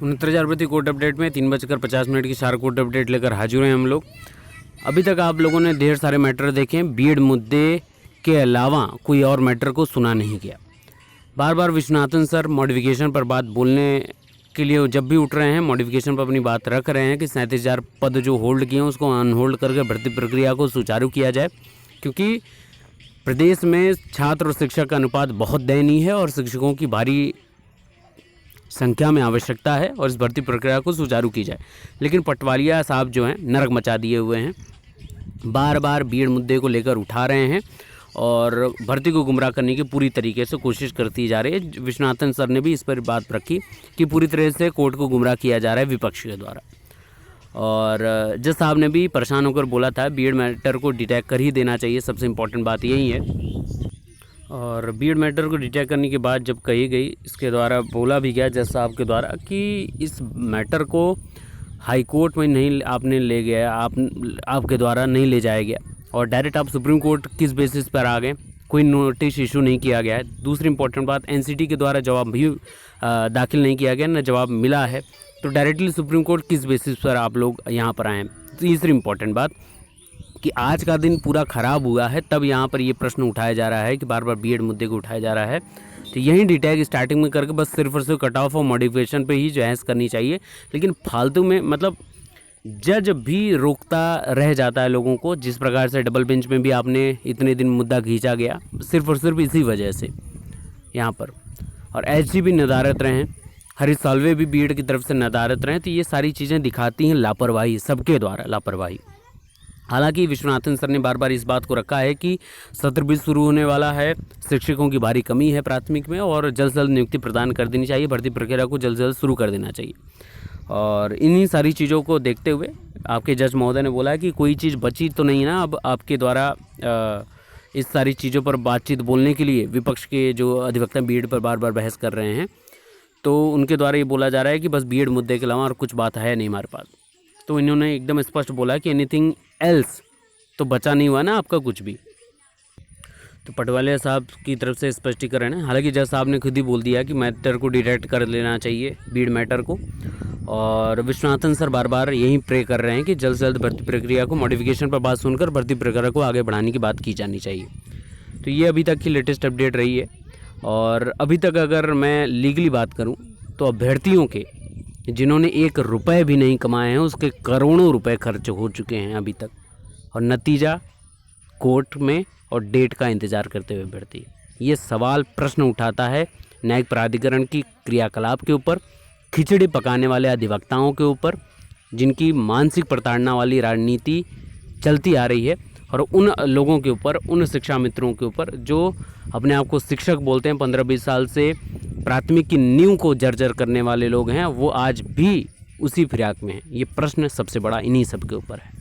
69,000 प्रति court update में 3:50 की शार्प कोर्ट अपडेट लेकर हाजिर हैं हम लोग। अभी तक आप लोगों ने ढेर सारे मैटर देखे, बीएड मुद्दे के अलावा कोई और मैटर को सुना नहीं गया। बार बार विश्वनाथन सर मॉडिफिकेशन पर बात बोलने के लिए जब भी उठ रहे हैं, मॉडिफिकेशन पर अपनी बात रख रहे हैं कि 37,000 पद जो होल्ड किए हैं उसको अनहोल्ड करके भर्ती प्रक्रिया को सुचारू किया जाए, क्योंकि प्रदेश में छात्र और शिक्षक का अनुपात बहुत दयनीय है और शिक्षकों की भारी संख्या में आवश्यकता है और इस भर्ती प्रक्रिया को सुचारू की जाए। लेकिन पटवारिया साहब जो हैं नरक मचा दिए हुए हैं, बार बार बीएड मुद्दे को लेकर उठा रहे हैं और भर्ती को गुमराह करने की पूरी तरीके से कोशिश करती जा रही है। विश्वनाथन सर ने भी इस पर बात रखी कि पूरी तरह से कोर्ट को गुमराह किया जा रहा है विपक्ष के द्वारा। और जज साहब ने भी परेशान होकर बोला था बीएड मैटर को डिटेक्ट कर ही देना चाहिए, सबसे इम्पोर्टेंट बात यही है। और बीएड मैटर को डिटेक्ट करने के बाद जब कही गई, इसके द्वारा बोला भी गया जज साहब के द्वारा कि इस मैटर को हाई कोर्ट में नहीं आपने ले गया, आपके द्वारा नहीं ले जाया गया और डायरेक्ट आप सुप्रीम कोर्ट किस बेसिस पर आ गए, कोई नोटिस इशू नहीं किया गया है। दूसरी इंपॉर्टेंट बात, एनसीटी के द्वारा जवाब भी दाखिल नहीं किया गया, न जवाब मिला है, तो डायरेक्टली सुप्रीम कोर्ट किस बेसिस पर आप लोग यहाँ पर आए हैं। तीसरी इंपॉर्टेंट बात कि आज का दिन पूरा ख़राब हुआ है, तब यहाँ पर ये प्रश्न उठाया जा रहा है कि बार बार बीएड मुद्दे को उठाया जा रहा है। तो यही डिटेक्ट स्टार्टिंग में करके बस सिर्फ और सिर्फ कट ऑफ और मॉडिफिकेशन पे ही बहस करनी चाहिए, लेकिन फालतू में मतलब जज भी रोकता रह जाता है लोगों को। जिस प्रकार से डबल बेंच में भी आपने इतने दिन मुद्दा खींचा गया सिर्फ और सिर्फ इसी वजह से यहाँ पर, और एचजी भी नदारत रहे हैं, हरीश साल्वे भी बीएड की तरफ से नदारत रहे, तो ये सारी चीज़ें दिखाती हैं लापरवाही, सबके द्वारा लापरवाही। हालांकि विश्वनाथन सर ने बार बार इस बात को रखा है कि सत्र भी शुरू होने वाला है, शिक्षकों की भारी कमी है प्राथमिक में और जल्द से जल्द नियुक्ति प्रदान कर देनी चाहिए, भर्ती प्रक्रिया को जल्द से जल्द शुरू कर देना चाहिए। और इन्हीं सारी चीज़ों को देखते हुए आपके जज महोदय ने बोला कि कोई चीज़ बची तो नहीं ना अब आपके द्वारा इस सारी चीज़ों पर बातचीत बोलने के लिए। विपक्ष के जो अधिवक्ता बीएड पर बार बार बहस कर रहे हैं, तो उनके द्वारा ये बोला जा रहा है कि बस बीएड मुद्दे के अलावा और कुछ बात है नहीं हमारे पास। तो इन्होंने एकदम स्पष्ट बोला कि एनीथिंग एल्स, तो बचा नहीं हुआ ना आपका कुछ भी। तो पटवारिया साहब की तरफ से स्पष्टीकरण है। हालांकि जज साहब ने खुद ही बोल दिया कि मैटर को डिटेक्ट कर लेना चाहिए बीएड मैटर को, और विश्वनाथन सर बार बार यही प्रे कर रहे हैं कि जल्द से जल्द भर्ती प्रक्रिया को मॉडिफिकेशन पर बात सुनकर भर्ती प्रक्रिया को आगे बढ़ाने की बात की जानी चाहिए। तो ये अभी तक की लेटेस्ट अपडेट रही है। और अभी तक अगर मैं लीगली बात करूँ तो अभ्यर्थियों के जिन्होंने 1 रुपये भी नहीं कमाए हैं उसके करोड़ों रुपए खर्च हो चुके हैं अभी तक, और नतीजा कोर्ट में और डेट का इंतज़ार करते हुए अभ्यर्थी। ये सवाल प्रश्न उठाता है न्यायिक प्राधिकरण की क्रियाकलाप के ऊपर, खिचड़ी पकाने वाले अधिवक्ताओं के ऊपर, जिनकी मानसिक प्रताड़ना वाली राजनीति चलती आ रही है, और उन लोगों के ऊपर, उन शिक्षा मित्रों के ऊपर जो अपने आप को शिक्षक बोलते हैं, 15-20 साल से प्राथमिक की नींव को जर्जर करने वाले लोग हैं, वो आज भी उसी फिराक में हैं। ये प्रश्न सबसे बड़ा इन्हीं सब के ऊपर है।